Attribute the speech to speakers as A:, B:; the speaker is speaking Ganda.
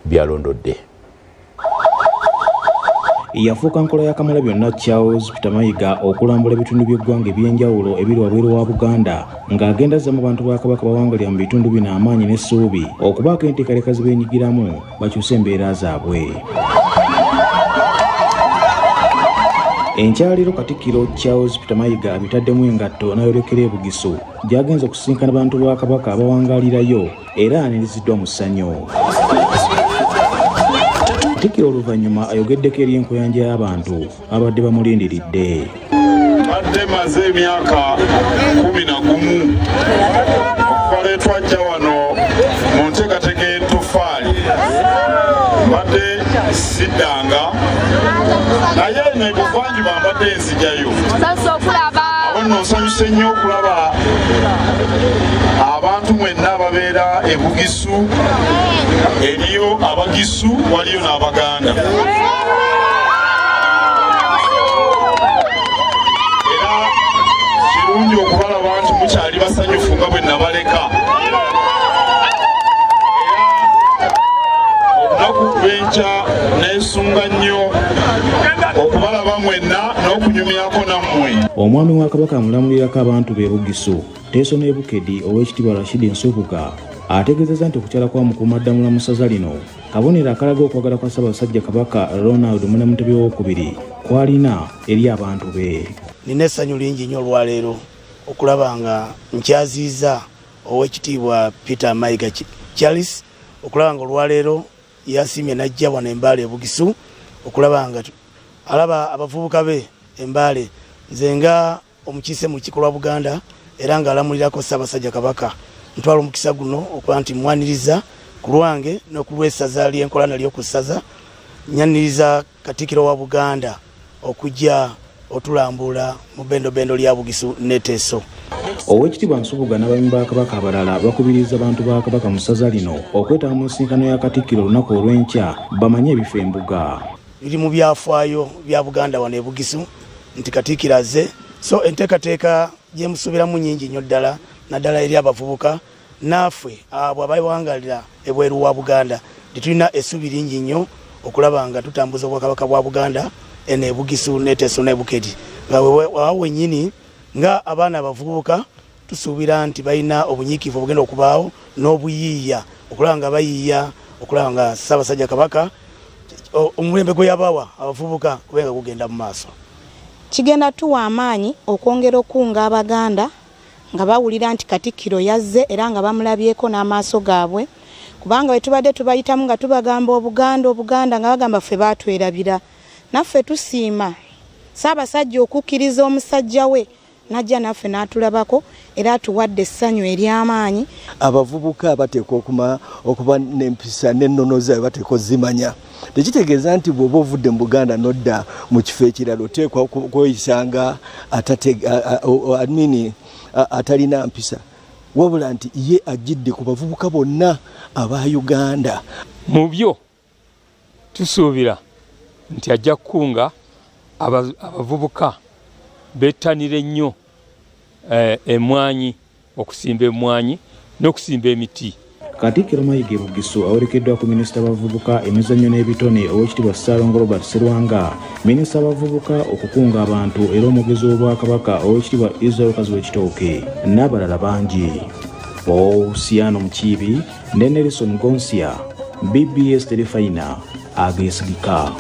A: byalondodde.
B: Yafuuka nkola ya Kamalabyonna Charles Peter Mayiga okulambula ebitundu by'eggwanga eby'enjawulo ebiri wabweru wa Buganda ng'agendazza mu bantu ba Kabaka bawangalira mu bitundu bino amaanyi n'essuubi okubaako enteekateeka ze beenyigiramu bakyuse embeera zaabwe. Enkyaliro Katikkiro Charles Peter Mayiga abitaddemu engatto n'ayolekera e Bugisu gy'agenze okusisinkana bantu ba Kabaka abawangalirayo era aniriziddwa mu ssanyu. Katikkiro oluvannyuma ayogeddeko eri enkuyanja y'abantu abadde bamulindiridde.
C: Badde maze emyaka 11 okuva lwe twajja wano mu nteekateeka y'ettofaali mbadde siddanga naye n'ebuvanjuba mbadde nzijayo. Abo nno nsanyuse nnyo okulaba abantu mwenna ababeera e Bugisu, eriyo Abagisu waliyo n'Abaganda. Era kirungi okubalaba nti mukyali basanyufu nga bwe nabaleka. Era olunaku lw'enkya neesunga nnyo okubalaba mwenna n'okunyumyako nammwe.
B: Omwami wa Kabaka amulamulirako abantu b'e Bugisu Teeso ne Bukedi Oweekitiibwa Rashid Nsubuga ategeezezza nti okukyala kwa Mukuumaddamula mu ssaza lino kabonero akalaga okwagala kwa Ssaabasajja Kabaka Ronald Munnamutebe II kwalina eri abantu be.
D: Nina essanyu lingi nnyo olwaleero okulaba nga nkyaziiza Oweekitiibwa Peter Mayiga Charles okulaba nga olwaleero yasiimye n'ajja wano Embaale e Bugisu okulaba nga alaba abavubuka be Embaale nze nga omukiise mu lukiiko lwa Buganda era ng'alamulirako Ssaabasajja Kabaka ntwala omukisa guno okuba nti mwaniriza ku lwange n'okulw'essaza ly'enkola nalyo ku ssaza nyaniriza Katikkiro wa Buganda okujja otulambula mu bendobendo lya Bugisu ne Teeso.
B: Oweekitiibwa Nsubuga n'abaami ba Kabaka abalala bakubiriza abantu ba Kabaka mu ssaza lino okwetaba mu nsisinkano ya Katikkiro olunaku olw'enkya bamanye ebifa embuga.
D: Biri mu byafaayo bya Buganda wano e Bugisu nti Katikkiro azze, so enteekateeka gye musuubiramu nnyingi nnyo ddala naddala eri abavubuka naffe abo abawangalira ebweru wa Buganda tulina essuubi lingi nnyo okulaba nga tutambuza obwakabaka bwa Buganda ene Bugisu ne Teeso ne Bukedi nga wennyini nga abaana abavubuka tusuubira nti balina obunyiikivu obugenda okubaawo n'obuyiiya okulaba nga bayiiya okulaba nga Ssaabasajja Kabaka omulembe gwe yabawa abavubuka kubenga kugenda mu maaso.
E: Kigenda tuwa amaanyi okwongera okunga Abaganda nga bawulira nti Katikkiro yazze era nga bamulabyeko n'amaaso gaabwe kubanga bwe tubadde tubayitamu nga tubagamba Obuganda nga bagamba ffe baatwerabira naffe tusiima Ssaabasajja okukkiriza omusajja we najja naffe n'atulabako era atuwadde essanyu ery'amaanyi.
F: Abavubuka bateeka okuba n'empisa n'ennono zaabwe bateeka ozimanya. Tekitegeeza nti bw'oba ovudde mu Buganda n'odda mu kifo ekirala oteekwa kweyisanga atalina mpisa wabula nti ye ajjidde ku bavubuka bonna aba Uganda.
G: Mu byo tusuubira nti ajja kukunga abavubuka bettanire nnyo emmwanyi, okusimba emmwanyi n'okusimba emiti.
B: Katikkiro Mayiga e Bugisu awerekeddwa ku minisita abavubuka emizannyo n'ebitone Oweekitiibwa Ssaalongo Robert Sserwanga, minisita abavubuka okukunga abantu era omugezi w'Obwakabaka Oweekitiibwa Israel Kazwekitooke n'abalala bangi. Osiano Mukiibi ne Nelson Gonsia, BBS Terefayina ageesigika.